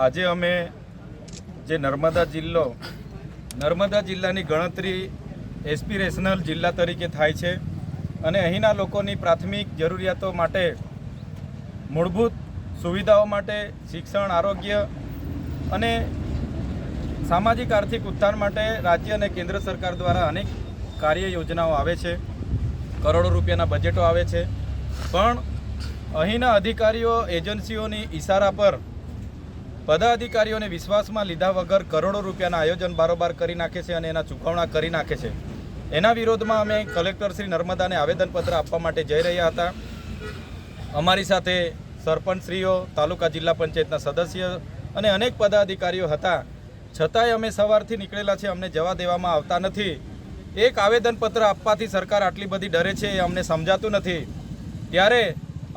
આજે અમે જે નર્મદા જિલ્લાની ગણતરી એસ્પિરેશનલ જિલ્લા તરીકે થાય છે અને અહીંના લોકોની પ્રાથમિક જરૂરિયાતો માટે, મૂળભૂત સુવિધાઓ માટે, શિક્ષણ, આરોગ્ય અને સામાજિક આર્થિક ઉત્થાન માટે રાજ્ય અને કેન્દ્ર સરકાર દ્વારા અનેક કાર્ય યોજનાઓ આવે છે, કરોડો રૂપિયાના બજેટો આવે છે, પણ અહીંના અધિકારીઓ એજન્સીઓની ઇશારા પર પદાધિકારીઓને વિશ્વાસમાં લીધા વગર કરોડો રૂપિયાના આયોજન બારોબાર કરી નાખે છે અને એના ચૂકવણા કરી નાખે છે. એના વિરોધમાં અમે કલેક્ટર શ્રી નર્મદાને આવેદનપત્ર આપવા માટે જઈ રહ્યા હતા. અમારી સાથે સરપંચશ્રીઓ, તાલુકા જિલ્લા પંચાયતના સદસ્ય અને અનેક પદાધિકારીઓ હતા. છતાંય અમે સવારથી નીકળેલા છે, અમને જવા દેવામાં આવતા નથી. એક આવેદનપત્ર આપવાથી સરકાર આટલી બધી ડરે છે એ અમને સમજાતું નથી. ત્યારે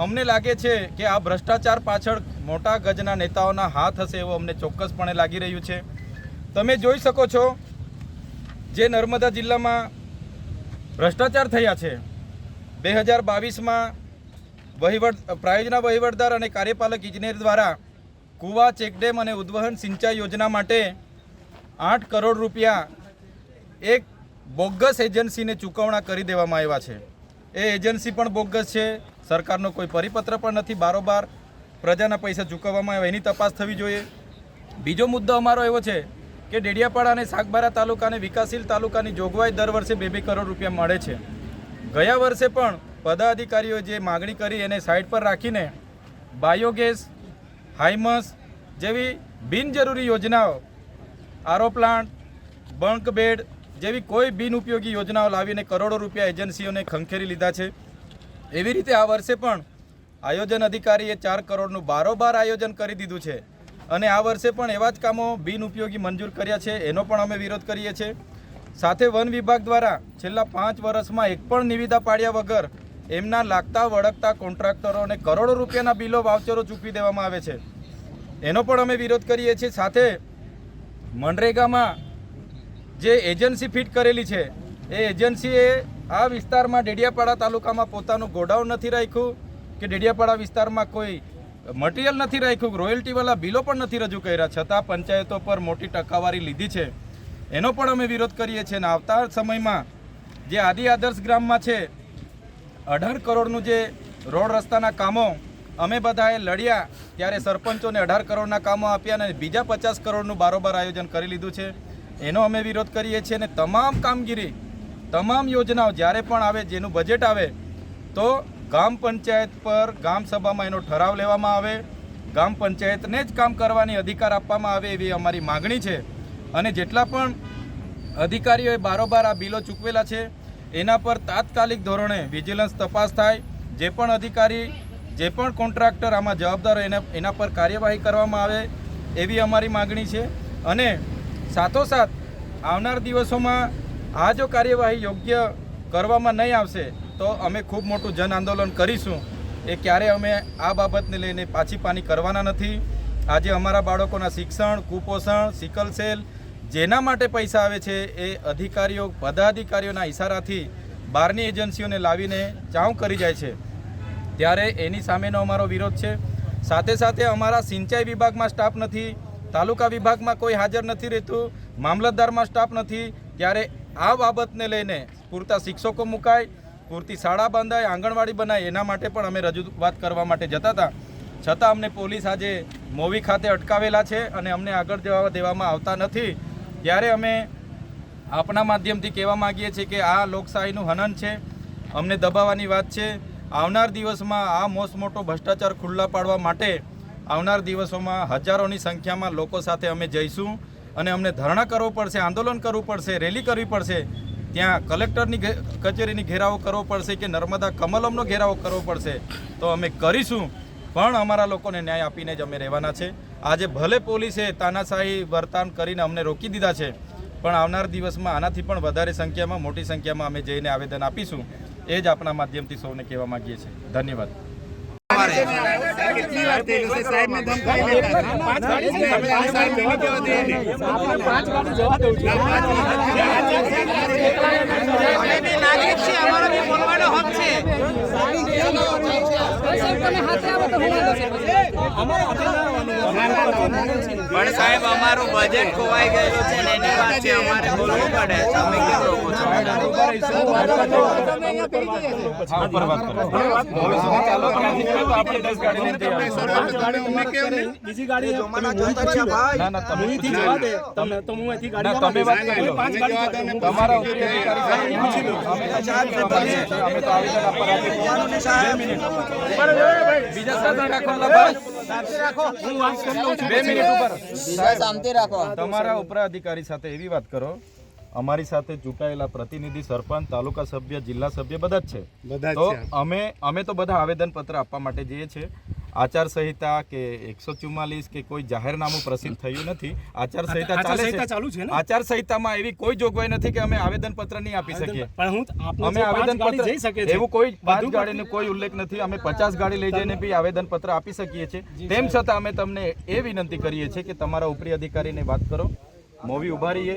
અમને લાગે છે કે આ ભ્રષ્ટાચાર પાછળ મોટા ગજના નેતાઓના હાથ હશે એવું અમને ચોક્કસપણે લાગી રહ્યું છે. તમે જોઈ શકો છો જે નર્મદા જિલ્લામાં ભ્રષ્ટાચાર થયા છે. 2022માં પ્રાયોજના વહીવટદાર અને કાર્યપાલક ઇજનેર દ્વારા કુવા, ચેકડેમ અને ઉદ્વહન સિંચાઈ યોજના માટે 8 કરોડ રૂપિયા એક બોગસ એજન્સીને ચૂકવણા કરી દેવામાં આવ્યા છે. એ એજન્સી પણ બોગસ છે. સરકારનો કોઈ પરિપત્ર પણ નથી બારોબાર પ્રજાના પૈસા ચૂકવવામાં આવ્યા, એની તપાસ થવી જોઈએ. બીજો મુદ્દો અમારો એવો છે કે ડેડિયાપાડા અને સાગબારા તાલુકાને વિકાસશીલ તાલુકાની જોગવાઈ દર વર્ષે 2-2 કરોડ રૂપિયા મળે છે. ગયા વર્ષે પણ પદાધિકારીઓ જે માગણી કરી એને સાઈડ પર રાખીને બાયોગેસ, હાઇમસ જેવી બિનજરૂરી યોજનાઓ, આરો પ્લાન્ટ, બંક બેડ જેવી કોઈ બિનઉપયોગી યોજનાઓ લાવીને કરોડો રૂપિયા એજન્સીઓને ખંખેરી લીધા છે. એવી રીતે આ વર્ષે પણ આયોજન અધિકારીએ 4 કરોડનું બારોબાર આયોજન કરી દીધું છે અને આ વર્ષે પણ એવા જ કામો બિનઉપયોગી મંજૂર કર્યા છે. એનો પણ અમે વિરોધ કરીએ છીએ. સાથે વન વિભાગ દ્વારા છેલ્લા 5 વર્ષમાં એક પણ નિવિદા પાડ્યા વગર એમના લાગતા વળગતા કોન્ટ્રાક્ટરોને કરોડો રૂપિયાના બિલો, વાઉચરો ચૂકવી દેવામાં આવે છે. એનો પણ અમે વિરોધ કરીએ છીએ. સાથે મનરેગામાં જે એજન્સી ફિટ કરેલી છે એ એજન્સીએ આ વિસ્તારમાં ડેડિયાપાડા તાલુકામાં પોતાનું ગોડાઉન નથી રાખ્યું કે ડેડિયાપાડા વિસ્તારમાં કોઈ મટીરિયલ નથી રાખ્યું, રોયલ્ટીવાળા બિલો પણ નથી રજૂ કર્યા, છતાં પંચાયતો પર મોટી ટકાવારી લીધી છે. એનો પણ અમે વિરોધ કરીએ છીએ. અને આવતા સમયમાં જે આદિ આદર્શ ગ્રામમાં છે 18 કરોડનું જે રોડ રસ્તાના કામો અમે બધાએ લડ્યા ત્યારે સરપંચોને 18 કરોડના કામો આપ્યા અને બીજા 50 કરોડનું બારોબાર આયોજન કરી લીધું છે. એનો અમે વિરોધ કરીએ છીએ. અને તમામ કામગીરી, તમામ યોજનાઓ જ્યારે પણ આવે, જેનું બજેટ આવે તો ગામ પંચાયત પર ગામ સભામાં એનો ઠરાવ લેવામાં આવે, ગામ પંચાયતને જ કામ કરવાની અધિકાર આપવામાં આવે એવી અમારી માગણી છે. અને જેટલા પણ અધિકારીઓએ બારોબાર આ બિલો ચૂકવેલા છે એના પર તાત્કાલિક ધોરણે વિજિલન્સ તપાસ થાય. જે પણ અધિકારી, જે પણ કોન્ટ્રાક્ટર આમાં જવાબદાર એના પર કાર્યવાહી કરવામાં આવે એવી અમારી માગણી છે. અને સાથોસાથ આવનાર દિવસોમાં આ જો કાર્યવાહી યોગ્ય કરવામાં નહીં આવશે તો અમે ખૂબ મોટું જન આંદોલન કરીશું. એ ક્યારે અમે આ બાબતને લઈને પાછી પાની કરવાના નથી. આજે અમારા બાળકોના શિક્ષણ, કુપોષણ, સિકલ સેલ જેના માટે પૈસા આવે છે એ અધિકારીઓ, પદાધિકારીઓના ઇશારાથી બહારની એજન્સીઓને લાવીને ચાઉ કરી જાય છે. ત્યારે એની સામેનો અમારો વિરોધ છે. સાથે સાથે અમારા સિંચાઈ વિભાગમાં સ્ટાફ નથી, તાલુકા વિભાગમાં કોઈ હાજર નથી રહેતું, મામલતદારમાં સ્ટાફ નથી. ત્યારે આ બાબતને લઈને પૂરતા શિક્ષકો મુકાય, પૂરતી શાળા બંધાય, આંગણવાડી બનાય, એના માટે પણ અમે રજૂઆત કરવા માટે જતા હતા. છતાં અમને પોલીસ આજે મોવી ખાતે અટકાવેલા છે અને અમને આગળ જવા દેવામાં આવતા નથી. ત્યારે અમે આપણા માધ્યમથી કહેવા માગીએ છીએ કે આ લોકશાહીનું હનન છે, અમને દબાવવાની વાત છે. આવનાર દિવસમાં આ મોટો ભ્રષ્ટાચાર ખુલ્લા પાડવા માટે આવનાર દિવસોમાં હજારોની સંખ્યામાં લોકો સાથે અમે જઈશું અને અમને ધરણા કરવો પડશે, આંદોલન કરવું પડશે, રેલી કરવી પડશે, ત્યાં કલેક્ટરની કચેરીની ઘેરાવો કરવો પડશે કે નર્મદા કમલમનો ઘેરાવો કરવો પડશે. તો અમે કરીશું, પણ અમારા લોકોને ન્યાય આપીને જ અમે રહેવાના છે. આજે ભલે પોલીસે તાનાશાહી વર્તન કરીને અમને રોકી દીધા છે, પણ આવનાર દિવસમાં આનાથી પણ વધારે સંખ્યામાં, મોટી સંખ્યામાં અમે જઈને આવેદન આપીશું. એ જ આપણા માધ્યમથી સૌને કહેવા માગીએ છીએ. ધન્યવાદ. નાગરિક છે, અમારો બી બોલવાનો હક છે. પણ સાહેબ અમારું બજેટ ખોવાઈ ગયેલું છે ને એની વાત છે, અમારે બોલવું પડે. તમે કેમ રોકો છો? તમારા ઉપરા અધિકારી સાથે એવી વાત કરો, અમારી સાથે ચૂંટાયેલા પ્રતિનિધિ, સરપંચ, તાલુકા સભ્ય, જિલ્લા સભ્ય બધા જ છે. તો અમે તો બધા આવેદન પત્ર આપવા માટે જઈએ છીએ. આચાર સંહિતા કે 144 કે કોઈ જાહેરનામું પ્રસિદ્ધ થયું નથી. આચાર સંહિતા ચાલુ છે. આચાર સંહિતામાં એવી કોઈ જોગવાઈ નથી કે અમે આવેદન પત્ર નહીં આપી શકીએ. અમે આવેદન પત્ર એવું કોઈ 5 ગાડીનો કોઈ ઉલ્લેખ નથી. અમે 50 ગાડી લઈ જઈને બી આવેદન પત્ર આપી શકીએ છીએ. તેમ છતાં અમે તમને એ વિનંતી કરીએ છીએ કે તમારા ઉપરી અધિકારીને વાત કરો, મોવી ઉભા રહીએ,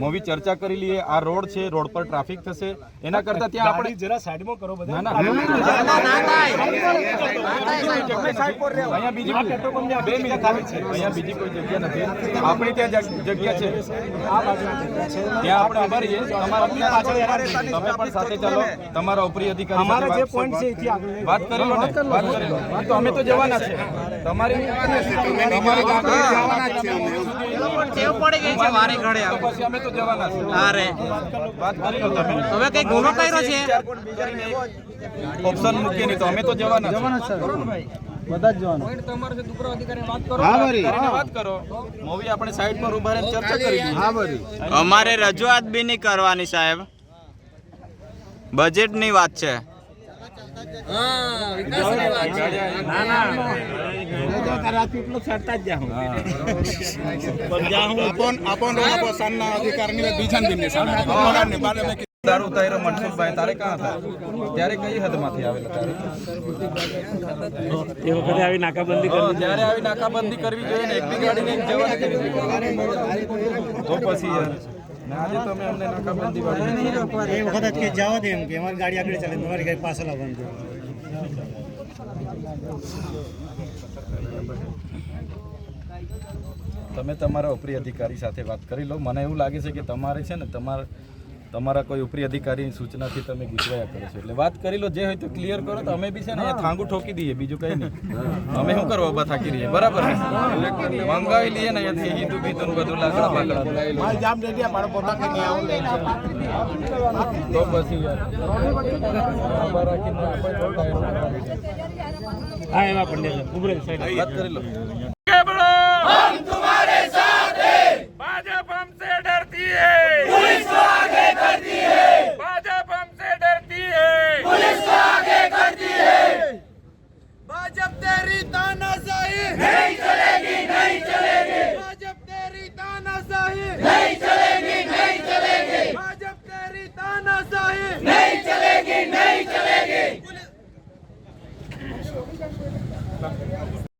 મોવી ચર્ચા કરી લઈએ. આ રોડ છે, રોડ પર ટ્રાફિક થશે, એના કરતા ત્યાં આપણે જરા સાઈડમાં કરો બધા. ના અહીંયા બીજી 2 મિનિટ ખાલી છે. અહીંયા બીજી કોઈ જગ્યા નથી. આપણી ત્યાં જગ્યા છે, ત્યાં આપણે ઉભા રહીએ. તમે પણ સાથે ચાલો. તમારા ઉપરી અધિકારી સાથે વાત કરી લો ને, વાત કરી લો. તો અમે તો જવાના છે. તમારી મારે ઘરે પછી અમે તો જવાના છે. અરે વાત કરી લો તમે. હવે કઈ ગુનો કર્યો છે? ઓપ્શન મૂકીએ નહીં તો અમે તો જવાના છે. બધા જ જવાનું. વાત કરો. મૂવી આપણે સાઈડ પર ઉભા રહીને ચર્ચા કરી. અમારે રજૂઆત બી નહીં કરવાની સાહેબ, બજેટ ની વાત છે. દારૂ ઉતાર્યો મનસુખભાઈ, તારે ક્યાં હતા ત્યારે? કઈ હદમાંથી આવેલા તારે? એ વખતે આવી નાકાબંધી ત્યારે આવી નાકાબંધી કરવી જોઈએ ને. એક બી ગાડીને જવાની કરી તો પછી યાર આજે તો અમે અમને નાકાબંધી વાળી એ વખત કે જવા દે એમ કે અમારી ગાડી આગળ ચાલે, તમારી ગાડી પાછળ આવવાનું. તમે તમારા ઉપરી અધિકારી સાથે વાત કરી લો. મને એવું લાગે છે કે તમારે છે ને તમારા કોઈ ઉપરી અધિકારીની સૂચનાથી તમે ગુચવાયા કરો છો. એટલે વાત કરી લો, જે હોય તો ક્લિયર કરો. તો અમે બી છે ને અહીંયા થાંગું ઠોકી દઈએ, બીજું કંઈ નહીં. અમે શું કરવા ઉભા થાકી રહીએ? બરાબર મંગાવી લઈએ ને અહીંયાથી હિન્દુ બીતું બધું લાકડા બાકડા તો પછી હા એમાં પણ વાત કરી લો. हम तुम्हारे साथ हैं। भाजपा हमसे डरती है, पुलिस को आगे करती है। भाजपा हमसे डरती है, पुलिस को आगे करती है। भाजपा तेरी तानाशाही नहीं चलेगी, नहीं चलेगी। भाजपा तेरी तानाशाही नहीं चलेगी।